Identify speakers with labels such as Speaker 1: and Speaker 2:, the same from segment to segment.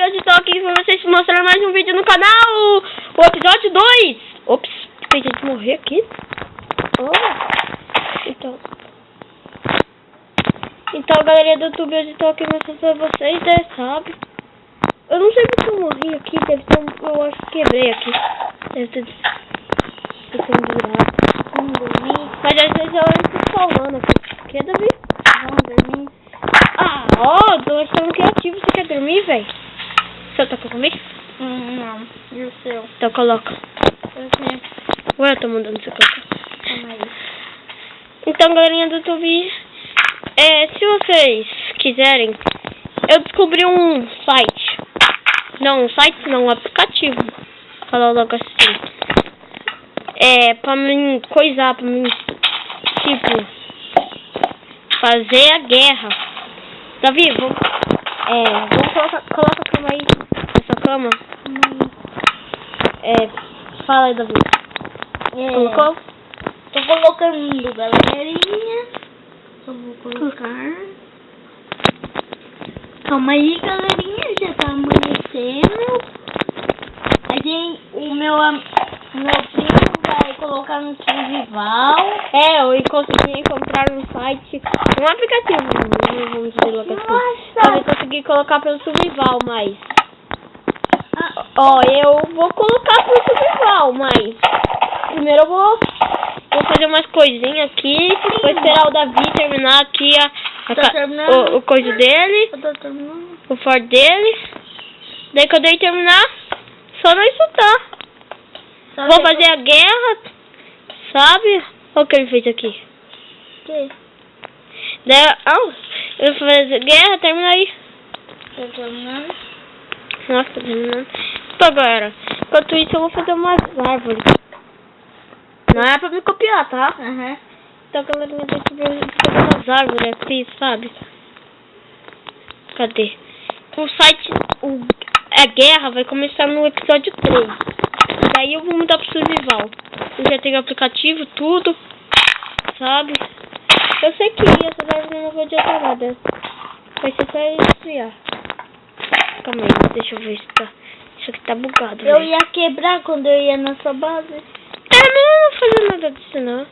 Speaker 1: hoje estou aqui com vocês mostrando mais um vídeo no canal. O episódio 2. Ops, tem gente morrer aqui. Então galerinha do YouTube, hoje estou aqui mostrando pra vocês, sabe? Eu não sei porque eu morri aqui, deve ter eu acho que quebrei aqui. Deve ter virado. Vamos dormir. Mas às vezes eu entro falando aqui. Quer dormir? Vamos dormir. Nós estamos criativos. Você quer dormir, velho? Você tá comigo?
Speaker 2: Não. E o seu?
Speaker 1: Então coloca.
Speaker 2: Ok.
Speaker 1: Ué, eu tô mandando você colocar.
Speaker 2: Calma aí.
Speaker 1: Então, galerinha do YouTube, se vocês quiserem, eu descobri um site. Não, um site não, um aplicativo. Fala logo assim. Pra mim coisar, pra mim, tipo, fazer a guerra. Davi, vamos coloca a cama aí. Essa cama. Fala aí, Davi. Colocou?
Speaker 2: Tô colocando, galerinha. Eu vou colocar. Calma aí, galerinha. Já tá amanhecendo. O meu primo vai colocar no survival.
Speaker 1: Eu consegui encontrar um site, um aplicativo, vamos dizer logo assim.
Speaker 2: Nossa!
Speaker 1: Eu consegui colocar pelo survival, mas... eu vou colocar pelo survival, mas... Primeiro eu vou fazer umas coisinhas aqui, vou esperar o Davi terminar aqui o coisa dele,
Speaker 2: Eu tô terminando.
Speaker 1: o Ford dele. Daí quando ele terminar, só nós soltar. Vou fazer a guerra, sabe? Olha o que ele fez aqui.
Speaker 2: Que?
Speaker 1: Eu vou fazer guerra, termina aí.
Speaker 2: Tô terminando.
Speaker 1: Nossa, tá terminando. Então, galera, enquanto isso eu vou fazer umas árvores. Não é pra me copiar, tá?
Speaker 2: Aham.
Speaker 1: Então, galerinha, deixa eu fazer umas árvores aqui, sabe? Cadê? O site, a guerra vai começar no episódio 3. Daí eu vou mudar pro survival. Eu já tenho aplicativo, tudo, sabe? Eu sei que essas árvores não vão adiantar nada. Vai ser só esfriar. Calma aí, deixa eu ver se tá... Isso aqui tá bugado.
Speaker 2: Eu ia quebrar quando eu ia na sua base.
Speaker 1: Mas eu não vou fazer nada disso, não.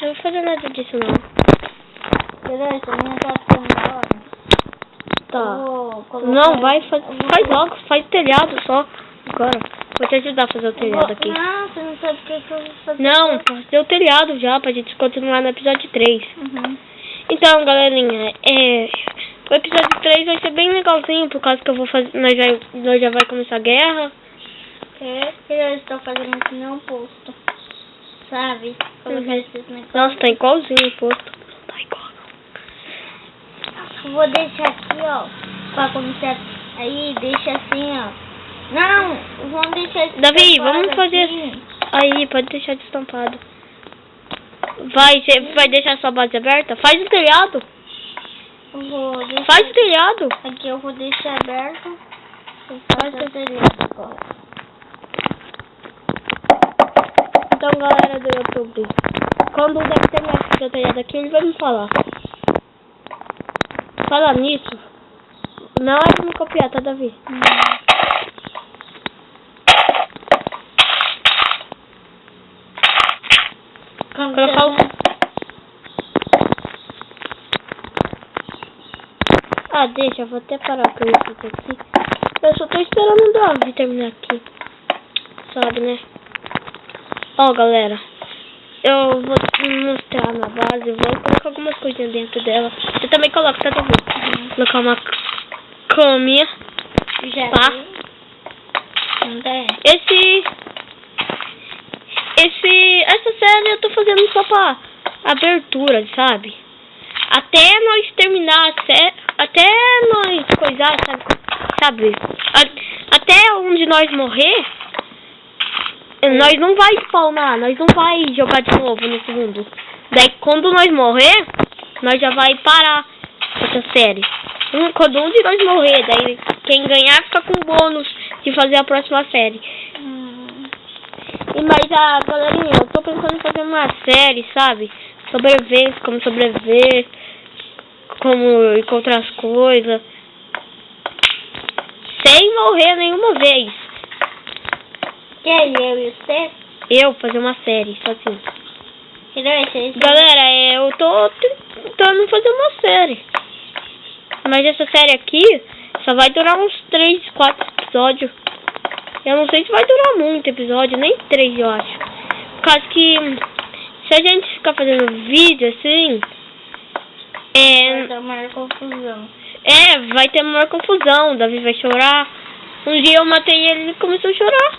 Speaker 1: Eu não vou fazer nada disso, não.
Speaker 2: Beleza, não tá ficando da hora.
Speaker 1: Tá. Não, faz logo, faz telhado só. Agora. Vou te ajudar a fazer o telhado aqui.
Speaker 2: Não, você não sabe o que eu vou fazer.
Speaker 1: Não, fazer o telhado já, pra gente continuar no episódio 3.
Speaker 2: Uhum.
Speaker 1: Então, galerinha, o episódio 3 vai ser bem legalzinho, por causa que eu vou fazer, nós já vai começar a guerra.
Speaker 2: Eu estou fazendo aqui no posto. Sabe? Colocar esses negócios.
Speaker 1: Nossa, tá igualzinho o posto. Tá igual.
Speaker 2: Eu vou deixar aqui, ó. Pra começar. Aí, deixa assim, ó. Não, vamos deixar esse
Speaker 1: Davi, vamos fazer
Speaker 2: assim.
Speaker 1: Aí, pode deixar destampado. Você vai deixar sua base aberta? Faz o telhado.
Speaker 2: Eu vou deixar...
Speaker 1: Faz o telhado.
Speaker 2: Aqui eu vou deixar aberto. Faz o telhado agora.
Speaker 1: Então, galera do YouTube, quando o Davi terminar de fazer o telhado aqui, ele vai me falar. Falar nisso, não é pra me copiar, tá, Davi? Colocar o... deixa, eu vou até parar com isso aqui. Eu só tô esperando o Davi terminar aqui. Sabe, né? Galera, eu vou mostrar na base, eu vou colocar algumas coisinhas dentro dela. Você também coloca, tá, Davi? Colocar uma caminha.
Speaker 2: Já
Speaker 1: tá? Essa série eu tô fazendo só pra abertura, sabe? Até nós terminar a série, até nós coisar, sabe? Até onde nós morrer, nós não vai spawnar, nós não vai jogar de novo nesse mundo. Daí quando nós morrer, nós já vai parar essa série. Quando um de nós morrer, daí quem ganhar fica com bônus de fazer a próxima série. Mas galerinha, eu tô pensando em fazer uma série, sabe? Como sobreviver, como encontrar as coisas. sem morrer nenhuma vez.
Speaker 2: Que é eu e você?
Speaker 1: Eu fazer uma série, só assim.
Speaker 2: Esse
Speaker 1: Galera, eu tô tentando fazer uma série. Mas essa série aqui só vai durar uns 3, 4 episódios. Eu não sei se vai durar muito episódio, nem 3 eu acho. Por causa que se a gente ficar fazendo vídeo assim,
Speaker 2: vai dar maior confusão.
Speaker 1: Vai ter maior confusão. O Davi vai chorar. Um dia eu matei ele e ele começou a chorar.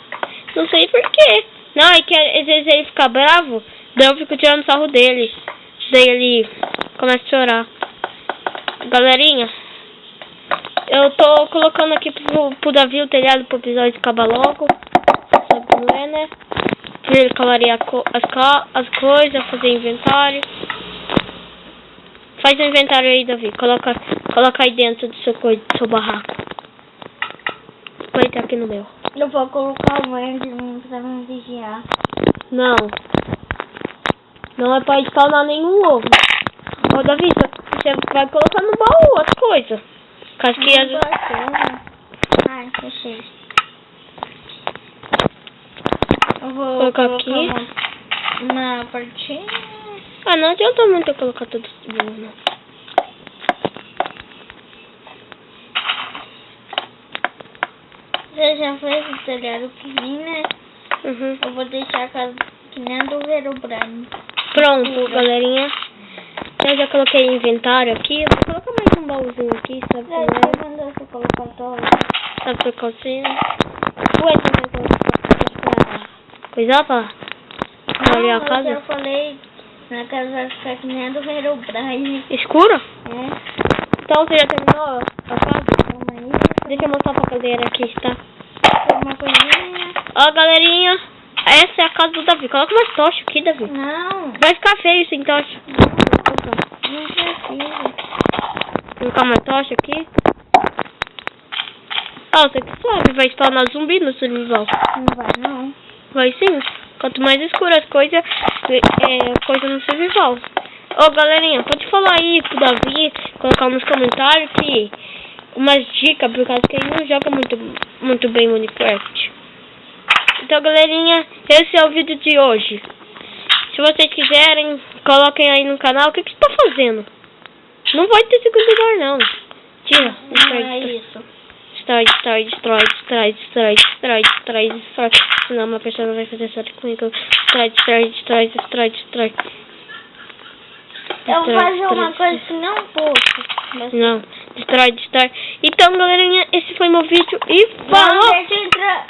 Speaker 1: Não sei porquê. Não, é que às vezes ele fica bravo, daí eu fico tirando sarro dele. Daí ele começa a chorar. Galerinha, eu tô colocando aqui pro Davi o telhado pro episódio acabar logo. Sabe como é, né? Pra ele clarear as coisas, fazer inventário. Faz o inventário aí, Davi. Coloca aí dentro do seu barraco. Vai estar aqui no meu.
Speaker 2: Eu vou colocar o verde pra não vigiar.
Speaker 1: Não. Não é pra spawnar nenhum ovo. Ô, Davi, você vai colocar no baú as coisas. Caso que
Speaker 2: Ai, fechei. Eu vou
Speaker 1: colocar aqui.
Speaker 2: Uma partinha.
Speaker 1: Ah, não adianta muito eu colocar tudo de novo, não.
Speaker 2: Você já fez o telhado que nem, né?
Speaker 1: Uhum.
Speaker 2: Eu vou deixar a casa que nem do Herobrine.
Speaker 1: Pronto, galerinha. Eu já coloquei inventário aqui. Eu vou colocar mais um baúzinho aqui, sabe?
Speaker 2: Você mandou você colocar todo.
Speaker 1: Sabe por qual você... Ué, você vai colocar coisa pra olhar a casa?
Speaker 2: Eu falei, na casa vai ficar que nem do Herobrine.
Speaker 1: Escuro?
Speaker 2: É.
Speaker 1: Então você já terminou a casa?
Speaker 2: Calma aí.
Speaker 1: Deixa eu mostrar pra galera aqui, tá?
Speaker 2: Uma coisinha.
Speaker 1: Ó, galerinha. Essa é a casa do Davi. Coloca mais tocha aqui, Davi.
Speaker 2: Não.
Speaker 1: Vai ficar feio sem tocha.
Speaker 2: Não precisa.
Speaker 1: Colocar mais tocha aqui. Ah, você que sabe. Vai spawnar zumbi no survival.
Speaker 2: Não vai, não.
Speaker 1: Vai sim. Quanto mais escuro as coisas, coisa no survival. Ô, galerinha, pode falar aí pro Davi, colocar nos comentários que umas dicas, por causa que ele não joga muito bem Minecraft. Então, galerinha, esse é o vídeo de hoje. Se vocês quiserem, coloquem aí no canal. O que você tá fazendo? Não vai ter segundo lugar, não. Tira.
Speaker 2: Não é isso.
Speaker 1: Destrói. Senão uma pessoa vai fazer sorte comigo. Destrói.
Speaker 2: Eu vou fazer uma coisa que não posso.
Speaker 1: Não, destrói. Então, galerinha, esse foi meu vídeo e falou!
Speaker 2: Não, deixa eu entrar.